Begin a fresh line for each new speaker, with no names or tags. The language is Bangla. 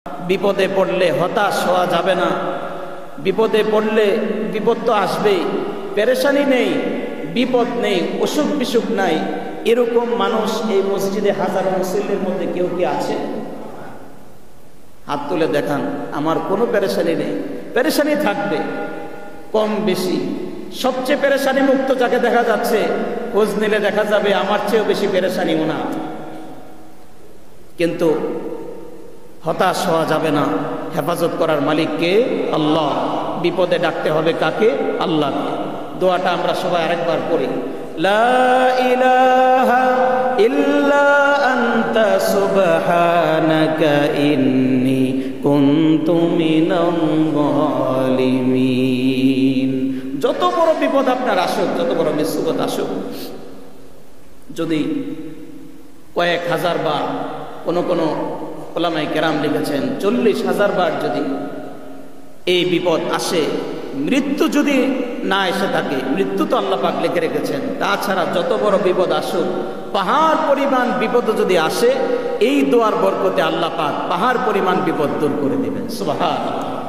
বিপদে পড়লে হতাশ হওয়া যাবে না। বিপদে পড়লে বিপদ তো আসবেই, পেরেশানি নেই, বিপদ নেই, অসুখ বিসুখ নাই, এরকম মানুষ এই মসজিদে হাজারো মুসল্লির মধ্যে কেউ কি আছে? হাত তুলে দেখান। আমার কোনো পেরেশানি নেই। পেরেশানি থাকবে কম বেশি। সবচেয়ে পেরেশানি মুক্ত যাকে দেখা যাচ্ছে, খোঁজ নিলে দেখা যাবে আমার চেয়েও বেশি পেরেশানি ওনার। কিন্তু হতাশ হওয়া যাবে না। হেফাজত করার মালিককে আল্লাহ। বিপদে ডাকতে হবে কাকে? আল্লাহকে। দোয়াটা আমরা সবাই আরেকবার পড়ি। লা ইলাহা ইল্লা আনতা সুবহানাকা ইন্নী কুনতু মিনাল যালিমিন। যত বড় বিপদ আপনার আসুক, যত বড় মুসিবত আসুক, যদি কয়েক হাজার বার, কোনো ওলামায়ে কেরাম লিখেছেন 40,000 বার যদি এই বিপদ আসে, মৃত্যু যদি না এসে থাকে, মৃত্যু তো আল্লাহ পাক লিখে রেখেছেন, তাছাড়া যত বড় বিপদ আসুক, পাহাড় পরিমাণ বিপদ যদি আসে, এই দোয়ার বরকতে আল্লাহ পাক পাহাড় পরিমাণ বিপদ দূর করে দিবেন। সুবহানাল্লাহ।